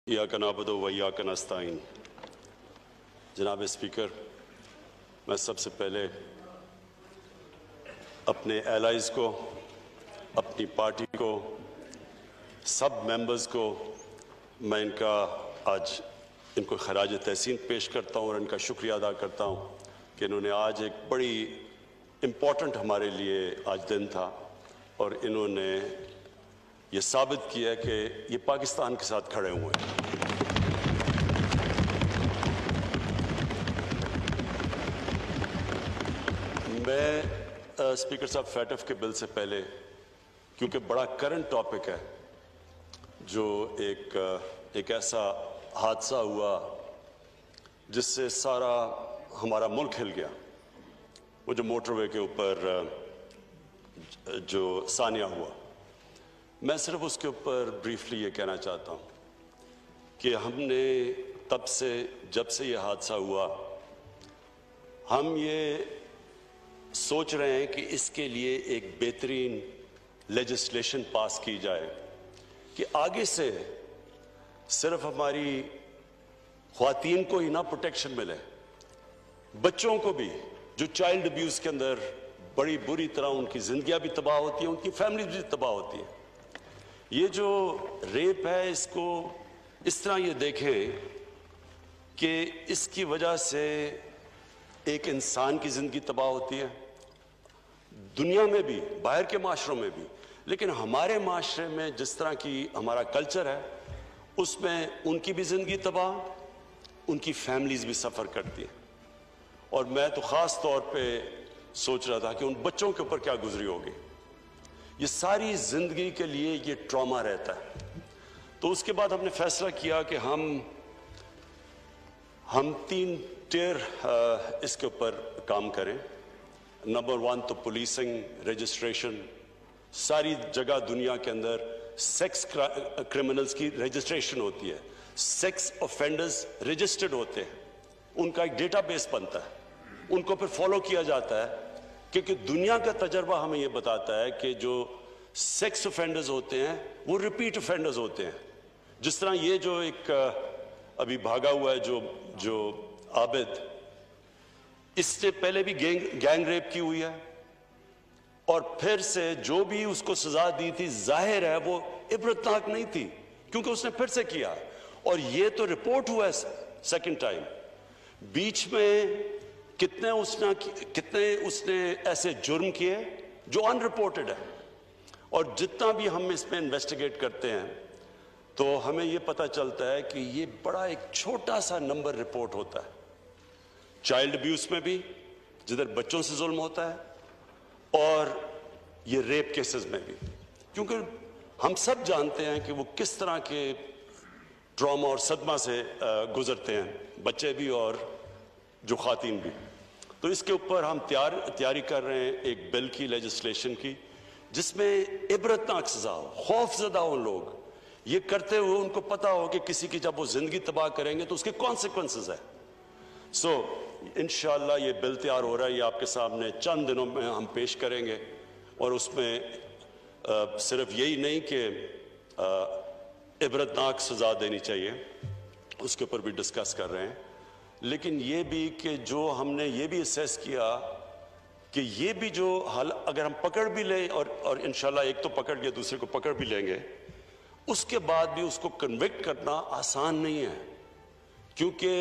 इय्याका नअबुदु व इय्याका नस्तईन। जनाब स्पीकर, मैं सबसे पहले अपने एलाइज को, अपनी पार्टी को, सब मेंबर्स को मैं इनको खराज तहसीन पेश करता हूँ और इनका शुक्रिया अदा करता हूँ कि इन्होंने आज एक बड़ी इम्पॉर्टेंट हमारे लिए आज दिन था और इन्होंने ये साबित किया है कि ये पाकिस्तान के साथ खड़े हुए हैं। मैं स्पीकर साहब फैटफ के बिल से पहले, क्योंकि बड़ा करंट टॉपिक है, जो एक ऐसा हादसा हुआ जिससे सारा हमारा मुल्क हिल गया, वो जो मोटरवे के ऊपर जो सानिया हुआ, मैं सिर्फ उसके ऊपर ब्रीफली ये कहना चाहता हूँ कि हमने तब से, जब से ये हादसा हुआ, हम ये सोच रहे हैं कि इसके लिए एक बेहतरीन लेजिस्लेशन पास की जाए कि आगे से सिर्फ हमारी ख्वातीन को ही ना प्रोटेक्शन मिले, बच्चों को भी, जो चाइल्ड अब्यूज़ के अंदर बड़ी बुरी तरह उनकी जिंदगियां भी तबाह होती हैं, उनकी फैमिलीज भी तबाह होती हैं। ये जो रेप है, इसको इस तरह ये देखें कि इसकी वजह से एक इंसान की ज़िंदगी तबाह होती है, दुनिया में भी, बाहर के माशरों में भी, लेकिन हमारे माशरे में जिस तरह की हमारा कल्चर है, उसमें उनकी भी ज़िंदगी तबाह, उनकी फैमिलीज़ भी सफ़र करती हैं। और मैं तो ख़ास तौर पे सोच रहा था कि उन बच्चों के ऊपर क्या गुजरी होगी। ये सारी ज़िंदगी के लिए ये ट्रॉमा रहता है। तो उसके बाद हमने फैसला किया कि हम 3 टियर इसके ऊपर काम करें। नंबर 1 तो पुलिसिंग, रजिस्ट्रेशन, सारी जगह दुनिया के अंदर सेक्स क्रिमिनल्स की रजिस्ट्रेशन होती है, सेक्स ऑफेंडर्स रजिस्टर्ड होते हैं, उनका एक डेटाबेस बनता है, उनको फिर फॉलो किया जाता है, क्योंकि दुनिया का तजर्बा हमें यह बताता है कि जो सेक्स ऑफेंडर्स होते हैं वो रिपीट ऑफेंडर्स होते हैं। जिस तरह ये जो एक अभी भागा हुआ है जो आबिद, इससे पहले भी गैंग रेप की हुई है और फिर से जो भी उसको सजा दी थी, जाहिर है वो इबरतनाक नहीं थी, क्योंकि उसने फिर से किया और ये तो रिपोर्ट हुआ है सेकंड टाइम। बीच में कितने उसने ऐसे जुर्म किए जो अनरिपोर्टेड है, और जितना भी हम इसमें इन्वेस्टिगेट करते हैं तो हमें यह पता चलता है कि ये बड़ा एक छोटा सा नंबर रिपोर्ट होता है। चाइल्ड अब्यूज में भी, जिधर बच्चों से जुल्म होता है, और ये रेप केसेस में भी, क्योंकि हम सब जानते हैं कि वो किस तरह के ट्रॉमा और सदमा से गुजरते हैं, बच्चे भी और जो खातीन भी। तो इसके ऊपर हम तैयारी कर रहे हैं एक बिल की, लेजिस्लेशन की, जिसमें इबरतनाक सजा हो, खौफजदा हो लोग, ये करते हुए उनको पता हो कि किसी की जब वो जिंदगी तबाह करेंगे तो उसके कॉन्सिक्वेंसेस है। सो इंशाअल्लाह ये बिल तैयार हो रहा है, ये आपके सामने चंद दिनों में हम पेश करेंगे, और उसमें सिर्फ यही नहीं कि इबरतनाक सजा देनी चाहिए, उसके ऊपर भी डिस्कस कर रहे हैं, लेकिन ये भी कि जो हमने ये भी असेस किया कि ये भी जो हाल अगर हम पकड़ भी लें, और इंशाल्लाह एक तो पकड़ के दूसरे को पकड़ भी लेंगे, उसके बाद भी उसको कन्विक्ट करना आसान नहीं है, क्योंकि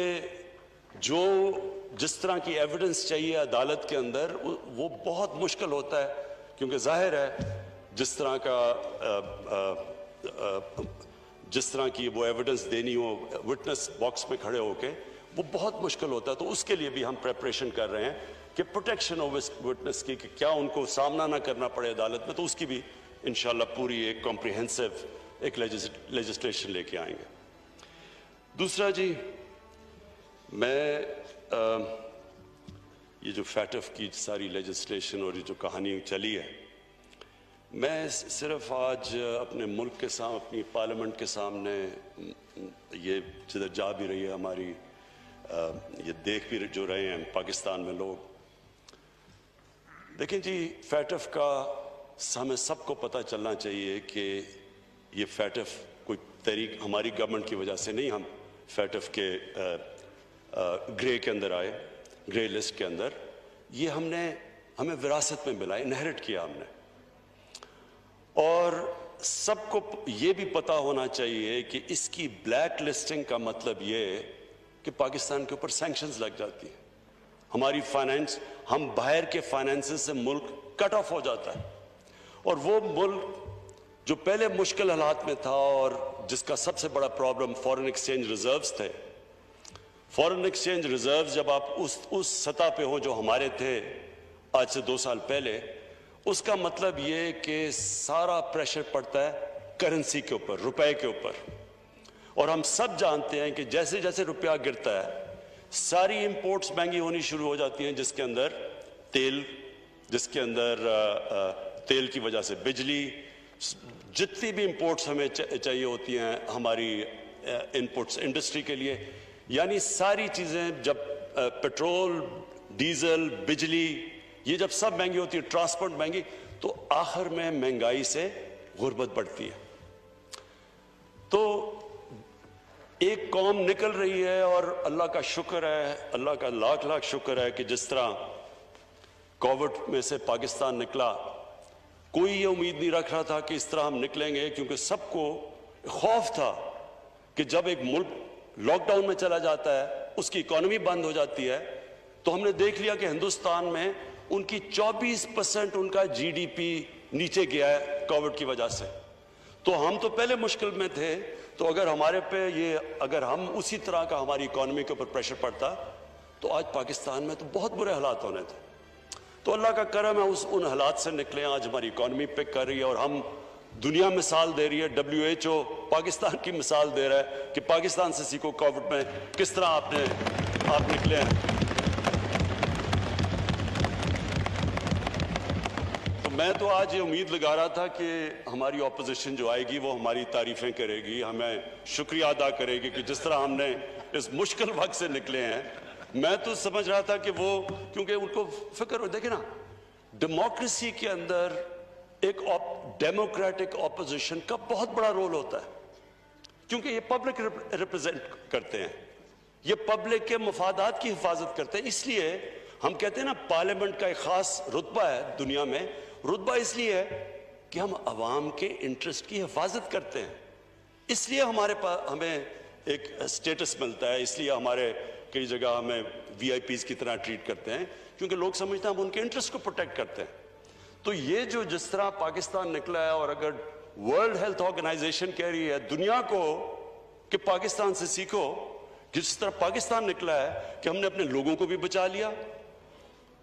जिस तरह की एविडेंस चाहिए अदालत के अंदर वो बहुत मुश्किल होता है, क्योंकि जाहिर है जिस तरह की वो एविडेंस देनी हो विटनेस बॉक्स में खड़े होके, वो बहुत मुश्किल होता है। तो उसके लिए भी हम प्रेपरेशन कर रहे हैं कि प्रोटेक्शन ऑफ विटनेस की, कि क्या उनको सामना ना करना पड़े अदालत में, तो उसकी भी इंशाल्लाह पूरी एक कॉम्प्रिहेंसिव एक लेजिस्लेशन लेके आएंगे। दूसरा जी, मैं ये जो फैटफ की सारी लेजिस्लेशन और ये जो कहानी चली है, मैं सिर्फ आज अपने मुल्क के सामने, अपनी पार्लियामेंट के सामने, ये जिधर जा भी रही है हमारी, ये देख भी जो रहे हैं पाकिस्तान में लोग, देखें जी, फैटफ का हमें सबको पता चलना चाहिए कि ये फैटफ कोई तहरीक हमारी गवर्नमेंट की वजह से नहीं, हम फैटफ के ग्रे के अंदर आए, ग्रे लिस्ट के अंदर। ये हमें विरासत में मिला, इनहेरिट किया हमने। और सबको ये भी पता होना चाहिए कि इसकी ब्लैक लिस्टिंग का मतलब ये कि पाकिस्तान के ऊपर सैंक्शंस लग जाती है, हमारी फाइनेंस, हम बाहर के फाइनेंसेस से मुल्क कट ऑफ हो जाता है। और वो मुल्क जो पहले मुश्किल हालात में था और जिसका सबसे बड़ा प्रॉब्लम फॉरेन एक्सचेंज रिजर्व्स थे, फॉरेन एक्सचेंज रिजर्व्स जब आप उस सतह पे हो जो हमारे थे आज से 2 साल पहले, उसका मतलब ये कि सारा प्रेशर पड़ता है करेंसी के ऊपर, रुपए के ऊपर। और हम सब जानते हैं कि जैसे जैसे रुपया गिरता है सारी इंपोर्ट्स महंगी होनी शुरू हो जाती हैं, जिसके अंदर तेल, जिसके अंदर तेल की वजह से बिजली, जितनी भी इंपोर्ट्स हमें चाहिए होती हैं हमारी इनपुट्स इंडस्ट्री के लिए, यानी सारी चीज़ें, जब पेट्रोल, डीजल, बिजली, ये जब सब महंगी होती है, ट्रांसपोर्ट महंगी, तो आखिर में महंगाई से गुर्बत बढ़ती है। तो एक कौम निकल रही है और अल्लाह का शुक्र है, अल्लाह का लाख लाख शुक्र है कि जिस तरह कोविड में से पाकिस्तान निकला, कोई ये उम्मीद नहीं रख रहा था कि इस तरह हम निकलेंगे, क्योंकि सबको खौफ था कि जब एक मुल्क लॉकडाउन में चला जाता है, उसकी इकोनॉमी बंद हो जाती है। तो हमने देख लिया कि हिंदुस्तान में उनकी 24% उनका जीडीपी नीचे गया है कोविड की वजह से। तो हम तो पहले मुश्किल में थे, तो अगर हमारे पे ये, अगर हम उसी तरह का हमारी इकोनॉमी के ऊपर प्रेशर पड़ता तो आज पाकिस्तान में तो बहुत बुरे हालात होने थे। तो अल्लाह का करम है, उन हालात से निकले, आज हमारी इकोनॉमी पिक कर रही है और हम, दुनिया मिसाल दे रही है, WHO पाकिस्तान की मिसाल दे रहा है कि पाकिस्तान से सीखो कोविड में किस तरह आप निकले हैं। तो मैं तो आज ये उम्मीद लगा रहा था कि हमारी ऑपोजिशन जो आएगी वो हमारी तारीफें करेगी, हमें शुक्रिया अदा करेगी कि जिस तरह हमने इस मुश्किल वक्त से निकले हैं। मैं तो समझ रहा था कि वो, क्योंकि उनको फिक्र हो, देखे ना, डेमोक्रेसी के अंदर एक डेमोक्रेटिक ऑपोजिशन का बहुत बड़ा रोल होता है, क्योंकि ये पब्लिक रिप्रेजेंट करते हैं, ये पब्लिक के मफादात की हिफाजत करते हैं। इसलिए हम कहते हैं ना, पार्लियामेंट का एक खास रुतबा है दुनिया में। रुतबा इसलिए है कि हम अवाम के इंटरेस्ट की हिफाजत करते हैं, इसलिए हमारे पास हमें एक स्टेटस मिलता है, इसलिए हमारे कई जगह हमें VIPs की तरह ट्रीट करते हैं, क्योंकि लोग समझते हैं हम उनके इंटरेस्ट को प्रोटेक्ट करते हैं। तो ये जो जिस तरह पाकिस्तान निकला है, और अगर वर्ल्ड हेल्थ ऑर्गेनाइजेशन कह रही है दुनिया को कि पाकिस्तान से सीखो, जिस तरह पाकिस्तान निकला है कि हमने अपने लोगों को भी बचा लिया।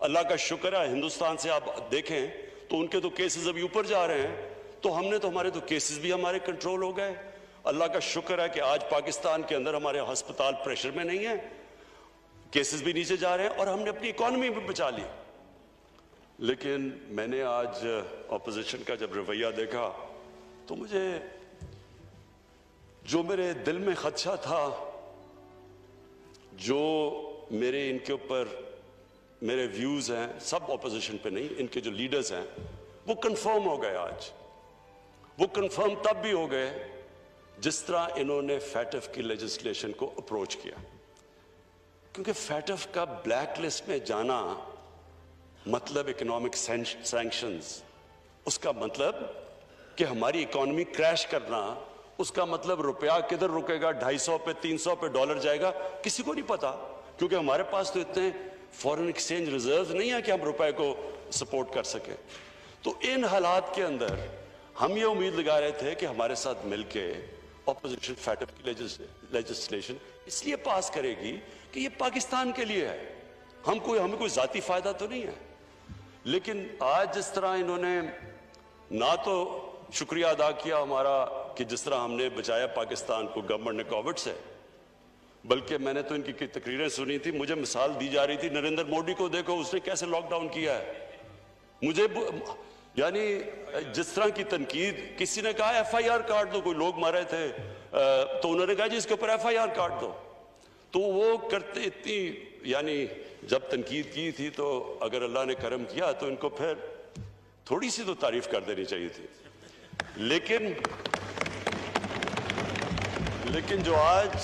अल्लाह का शुक्र है, हिंदुस्तान से आप देखें तो उनके तो केसेस अभी ऊपर जा रहे हैं, तो हमने तो, हमारे तो केसेस भी हमारे कंट्रोल हो गए। अल्लाह का शुक्र है कि आज पाकिस्तान के अंदर हमारे अस्पताल प्रेशर में नहीं है, केसेस भी नीचे जा रहे हैं और हमने अपनी इकोनॉमी भी बचा ली। लेकिन मैंने आज ऑपोजिशन का जब रवैया देखा तो मुझे, जो मेरे दिल में खदशा था, जो मेरे इनके ऊपर मेरे व्यूज हैं, सब ऑपोजिशन पे नहीं, इनके जो लीडर्स हैं, वो कंफर्म हो गए। आज वो कंफर्म तब भी हो गए जिस तरह इन्होंने फैटफ की लेजिस्लेशन को अप्रोच किया, क्योंकि फैटफ का ब्लैक लिस्ट में जाना मतलब इकोनॉमिक सैंक्शंस, उसका मतलब कि हमारी इकोनॉमी क्रैश करना, उसका मतलब रुपया किधर रुकेगा, 250 पे 300 पे डॉलर जाएगा, किसी को नहीं पता, क्योंकि हमारे पास तो इतने फॉरेन एक्सचेंज रिजर्व नहीं है कि हम रुपए को सपोर्ट कर सके। तो इन हालात के अंदर हम ये उम्मीद लगा रहे थे कि हमारे साथ मिलके ऑपोजिशन फैटफ की लेजिस्लेशन इसलिए पास करेगी कि ये पाकिस्तान के लिए है, हमें कोई जाती फायदा तो नहीं है। लेकिन आज जिस तरह इन्होंने ना तो शुक्रिया अदा किया हमारा कि जिस तरह हमने बचाया पाकिस्तान को गवर्नमेंट ने कोविड से, बल्कि मैंने तो इनकी तकरीरें सुनी थी, मुझे मिसाल दी जा रही थी, नरेंद्र मोदी को देखो उसने कैसे लॉकडाउन किया है। मुझे यानी जिस तरह की तनकीद, किसी ने कहा FIR काट दो, कोई लोग मारे थे तो उन्होंने कहा जी इसके ऊपर FIR काट दो। तो वो करते इतनी, यानी जब तनकीद की थी तो अगर अल्लाह ने करम किया तो इनको फिर थोड़ी सी तो तारीफ कर देनी चाहिए थी। लेकिन लेकिन जो आज